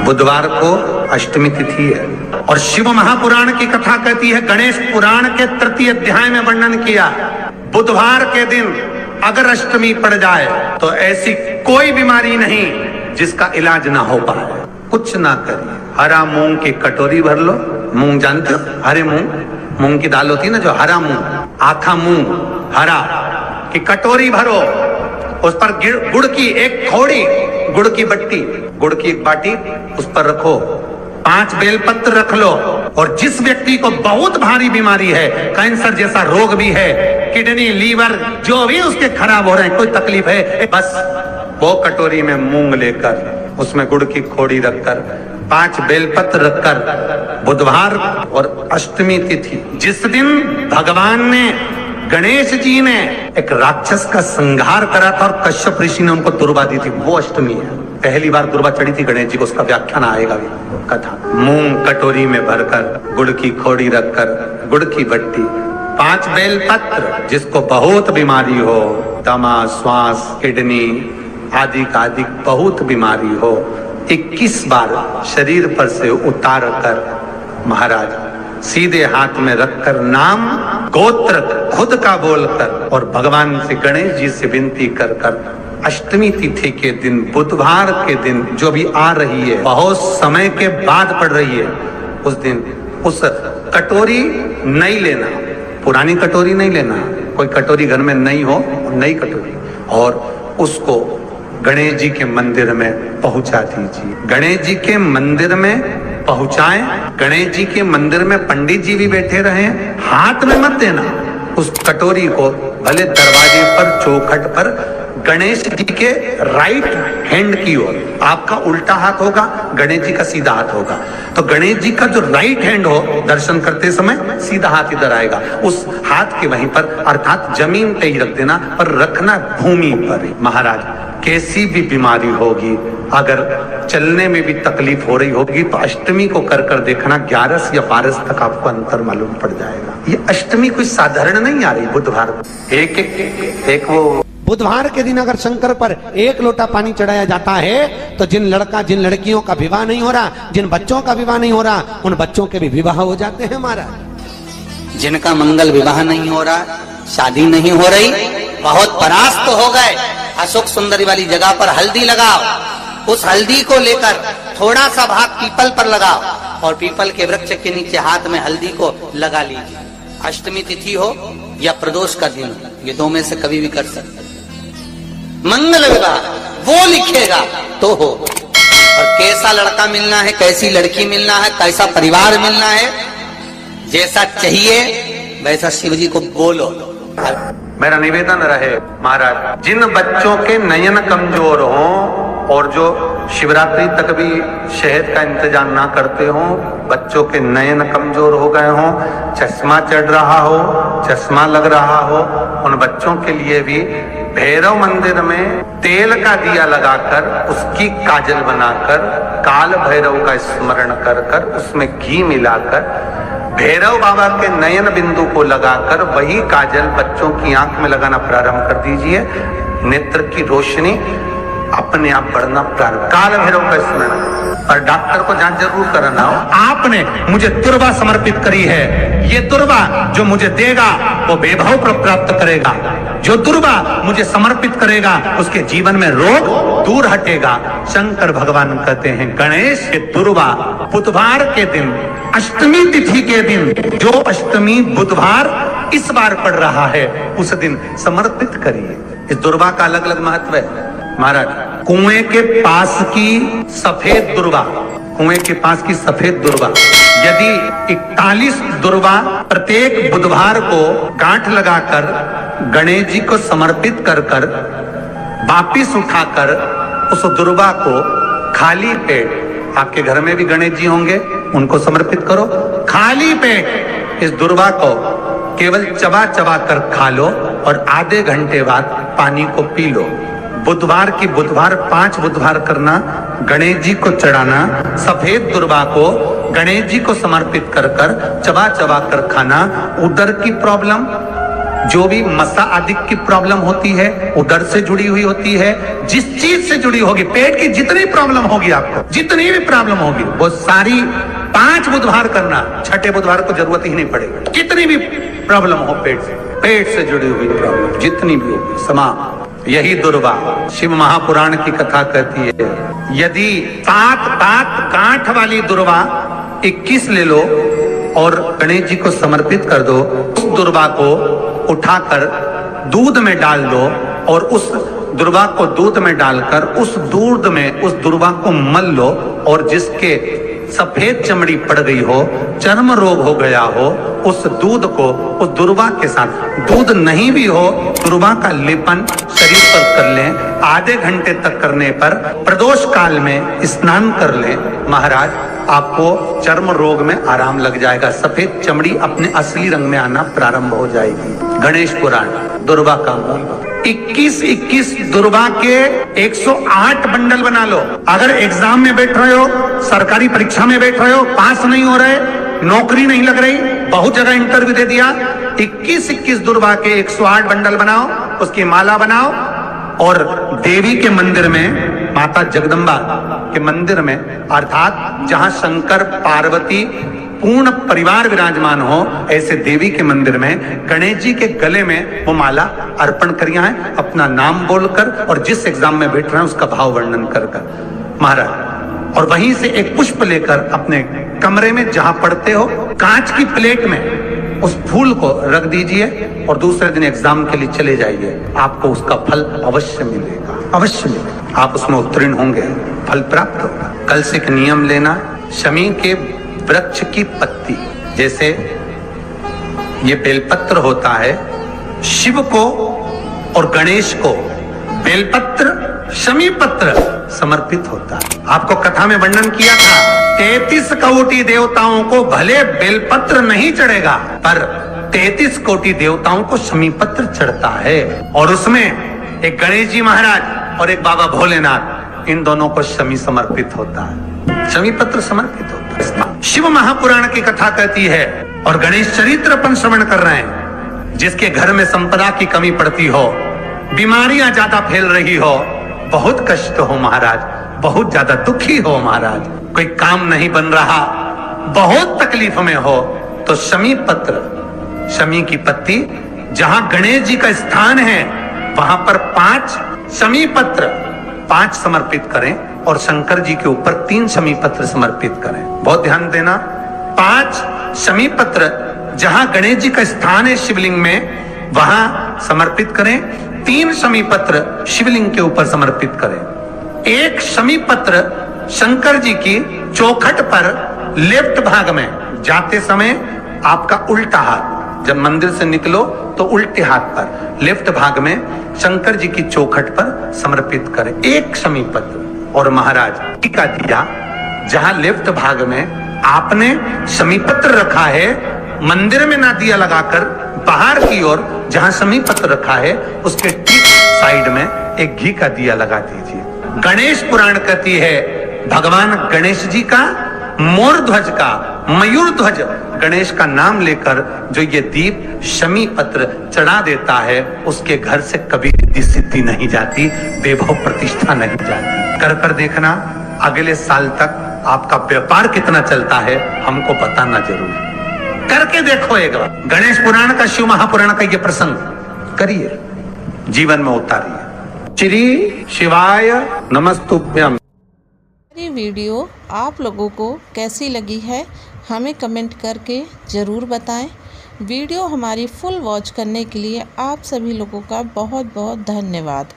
बुधवार को अष्टमी तिथि है और शिव महापुराण की कथा कहती है, गणेश पुराण के तृतीय अध्याय में वर्णन किया, बुधवार के दिन अगर अष्टमी पड़ जाए तो ऐसी कोई बीमारी नहीं जिसका इलाज ना हो पाए। कुछ ना करिए, हरा मूंग की कटोरी भर लो, मूंग जानते हो, हरे मूंग की दाल होती है ना, जो हरा मूंग, आखा मूंग हरा की कटोरी भरो, उस पर गुड़ की एक थोड़ी, गुड़ की बट्टी, गुड़ की एक बाटी उस पर रखो, 5 बेलपत्र रख लो, और जिस व्यक्ति को बहुत भारी बीमारी है, कैंसर जैसा रोग भी है, किडनी लीवर जो भी उसके खराब हो रहे हैं, कोई तकलीफ है, बस वो कटोरी में मूंग लेकर उसमें गुड़ की खोड़ी रखकर 5 बेलपत्र रखकर, बुधवार और अष्टमी तिथि जिस दिन भगवान ने, गणेश जी ने एक राक्षस का संहार करा था और कश्यप ऋषि ने उनको दुर्वा दी थी, वो अष्टमी है। पहली बार दुर्वा चढ़ी थी गणेश जी को, उसका व्याख्यान आएगा भी कथा। मूंग कटोरी में भरकर, गुड़ की खोड़ी रखकर, गुड़ की बट्टी, 5 बेलपत्र, जिसको बहुत बीमारी हो, दमा, श्वास, किडनी आदि का आदि बहुत बीमारी हो, 21 बार शरीर पर से उतार कर महाराज सीधे हाथ में रखकर नाम गोत्र खुद का बोलकर और भगवान से, गणेश जी से विनती कर कर अष्टमी तिथि के दिन, बुधवार के दिन जो भी आ रही है, बहुत समय के बाद पड़ रही है, उस दिन उस कटोरी नहीं लेना, पुरानी कटोरी नहीं लेना, कोई कटोरी घर में नहीं हो, नई कटोरी, और उसको गणेश जी के मंदिर में पहुंचा दीजिए। गणेश जी के मंदिर में पहुंचाएं, गणेश जी के मंदिर में पंडित जी भी बैठे रहे, हाथ में मत देना उस कटोरी को, भले दरवाजे पर, चौखट पर, गणेश जी के राइट हैंड की ओर, आपका उल्टा हाथ होगा, गणेश जी का सीधा हाथ होगा, तो गणेश जी का जो राइट हैंड हो, दर्शन करते समय सीधा हाथ इधर आएगा, उस हाथ के वहीं पर, अर्थात जमीन पे ही रख देना, पर रखना भूमि पर। महाराज कैसी भी बीमारी होगी, अगर चलने में भी तकलीफ हो रही होगी, तो अष्टमी को कर कर देखना, 11 या 12 तक आपको अंतर मालूम पड़ जाएगा। ये अष्टमी कोई साधारण नहीं आ रही, बुधवार एक वो बुधवार के दिन अगर शंकर पर 1 लोटा पानी चढ़ाया जाता है तो जिन लड़कियों का विवाह नहीं हो रहा, जिन बच्चों का विवाह नहीं हो रहा, उन बच्चों के भी विवाह हो जाते हैं महाराज। जिनका मंगल विवाह नहीं हो रहा, शादी नहीं हो रही, बहुत परास्त हो गए, अशोक सुंदरी वाली जगह पर हल्दी लगाओ, उस हल्दी को लेकर थोड़ा सा भाग पीपल पर लगाओ और पीपल के वृक्ष के नीचे हाथ में हल्दी को लगा लीजिए। अष्टमी तिथि हो या प्रदोष का दिन, ये 2 में से कभी भी कर सकते। मंगल विवाह वो लिखेगा तो हो, और कैसा लड़का मिलना है, कैसी लड़की मिलना है, कैसा परिवार मिलना है, जैसा चाहिए वैसा शिव जी को बोलो। मेरा निवेदन रहे महाराज, जिन बच्चों के नयन कमजोर हों और जो शिवरात्रि तक भी शहद का इंतजाम ना करते हों, बच्चों के नयन कमजोर हो गए हों, चश्मा चढ़ रहा हो, चश्मा लग रहा हो, उन बच्चों के लिए भी भैरव मंदिर में तेल का दिया लगाकर, उसकी काजल बनाकर, काल भैरव का स्मरण कर कर, उसमें घी मिलाकर, भैरव बाबा के नयन बिंदु को लगाकर वही काजल बच्चों की आंख में लगाना प्रारंभ कर दीजिए, नेत्र की रोशनी अपने आप बढ़ना प्रारंभ। काल भैरव का स्मरण, और डॉक्टर को जांच जरूर कराना हो। आपने मुझे दुर्वा समर्पित करी है, ये दुर्वा जो मुझे देगा वो वैभव प्राप्त करेगा, जो दुर्वा मुझे समर्पित करेगा उसके जीवन में रोग दूर हटेगा। शंकर भगवान कहते हैं, गणेश के दुर्वा बुधवार के दिन, अष्टमी तिथि के दिन, जो अष्टमी बुधवार इस बार पड़ रहा है, उस दिन समर्पित करिए। इस दुर्वा का अलग अलग महत्व है महाराज। कुएं के पास की सफेद दुर्वा, कुएं के पास की सफेद दुर्वा, यदि 41 दुर्वा प्रत्येक बुधवार को गांठ लगाकर गणेश जी को समर्पित कर कर वापिस उठाकर उस दुर्वा को खाली पेट, आपके घर में भी गणेश जी होंगे, उनको समर्पित करो, खाली पेट इस दुर्वा को केवल चबा चबा कर खा लो और आधे घंटे बाद पानी को पी लो। बुधवार की बुधवार 5 बुधवार करना, गणेश जी को चढ़ाना, सफेद दुर्वा को गणेश जी को समर्पित कर कर चबा चबा कर खाना। उदर की प्रॉब्लम, जो भी मसा आदि की प्रॉब्लम होती है, उदर से जुड़ी हुई होती है, जिस चीज से जुड़ी होगी, पेट की जितनी प्रॉब्लम होगी आपको, जितनी भी प्रॉब्लम होगी, वो सारी 5 बुधवार करना, छठे बुधवार को जरूरत ही नहीं पड़ेगी। कितनी भी प्रॉब्लम हो पेट से जुड़ी हुई प्रॉब्लम जितनी भी होगी समाप्त। यही दुर्वा शिव महापुराण की कथा कहती है, यदि 7 गांठ वाली दुर्वा 21 ले लो और गणेश जी को समर्पित कर दो, उस दुर्वा को उठाकर दूध में डाल दो और उस दुर्वा को दूध में डालकर उस दूध में उस दुर्वा को मल लो, और जिसके सफेद चमड़ी पड़ गई हो, चर्म रोग हो गया हो, उस दूध को उस दुर्वा के साथ, दूध नहीं भी हो, दुर्वा का लेपन शरीर पर कर लें। आधे घंटे तक करने पर प्रदोष काल में स्नान कर लें, महाराज आपको चर्म रोग में आराम लग जाएगा, सफेद चमड़ी अपने असली रंग में आना प्रारंभ हो जाएगी। गणेश पुराण दुर्वा का मूल 21 दुर्वा के 108 बंडल बना लो। अगर एग्जाम में बैठ रहे हो, सरकारी परीक्षा में बैठ रहे हो, पास नहीं हो रहे, नौकरी नहीं लग रही, बहुत जगह इंटरव्यू दे दिया, 21 दुर्वा के 108 बंडल बनाओ, उसकी माला बनाओ और देवी के मंदिर में, माता जगदम्बा के मंदिर में, अर्थात जहां शंकर पार्वती पूर्ण परिवार विराजमान हो, ऐसे देवी के मंदिर में गणेश जी के गले में वो माला अर्पण करिया है, अपना नाम बोलकर और जिस एग्जाम में बैठ रहे हैं उसका भाव वर्णन कर महाराज, और वहीं से एक पुष्प लेकर अपने कमरे में जहां पढ़ते हो, कांच की प्लेट में उस फूल को रख दीजिए और दूसरे दिन एग्जाम के लिए चले जाइए, आपको उसका फल अवश्य मिलेगा, अवश्य मिलेगा, आप उसमें उत्तीर्ण होंगे, फल प्राप्त होगा। कल से एक नियम लेना, शमी के वृक्ष की पत्ती, जैसे ये बेलपत्र होता है, शिव को और गणेश को बेलपत्र शमी पत्र समर्पित होता है। आपको कथा में वर्णन किया था, 33 कोटि देवताओं को भले बेलपत्र नहीं चढ़ेगा, पर 33 कोटि देवताओं को शमी पत्र चढ़ता है, और उसमें एक गणेश जी महाराज और एक बाबा भोलेनाथ, इन दोनों को शमी समर्पित होता है, शमी पत्र समर्पित होता है। शिव महापुराण की कथा कहती है, और गणेश चरित्र अपन श्रवण कर रहे हैं, जिसके घर में संपदा की कमी पड़ती हो, बीमारियां ज्यादा फैल रही हो, बहुत कष्ट हो महाराज, बहुत ज्यादा दुखी हो महाराज, कोई काम नहीं बन रहा, बहुत तकलीफ में हो, तो शमी पत्र, शमी की पत्ती, जहां गणेश जी का स्थान है वहां पर 5 शमी पत्र 5 समर्पित करें, और शंकर जी के ऊपर 3 शमी पत्र समर्पित करें। बहुत ध्यान देना, 5 शमी पत्र जहां गणेश जी का स्थान है शिवलिंग में, वहां समर्पित करें, 3 शमी पत्र शिवलिंग के ऊपर समर्पित करें। 1 शमी पत्र शंकर जी की चौखट पर लेफ्ट भाग में, जाते समय आपका उल्टा हाथ, जब मंदिर से निकलो तो उल्टे हाथ पर लेफ्ट भाग में शंकर जी की चौखट पर समर्पित करें 1 शमी पत्र। और महाराज टीका दिया, जहां लेफ्ट भाग में आपने शमी पत्र रखा है, मंदिर में ना दिया लगाकर बाहर की ओर जहां शमी पत्र रखा है, उसके ठीक साइड में एक घी का दिया लगा दीजिए। गणेश पुराण कहती है, भगवान गणेश जी का मोर ध्वज का, मयूर ध्वज गणेश का नाम लेकर जो ये दीप शमी पत्र चढ़ा देता है, उसके घर से कभी रिद्धि सिद्धि नहीं जाती, वैभव प्रतिष्ठा नहीं जाती। कर देखना, अगले साल तक आपका व्यापार कितना चलता है हमको बताना जरूर, करके देखो एक बार। गणेश पुराण का, शिव महापुराण का ये प्रसंग करिए, जीवन में उतारिए। श्री शिवाय नमस्तुभ्यम। ये वीडियो आप लोगों को कैसी लगी है हमें कमेंट करके ज़रूर बताएं। वीडियो हमारी फुल वॉच करने के लिए आप सभी लोगों का बहुत बहुत धन्यवाद।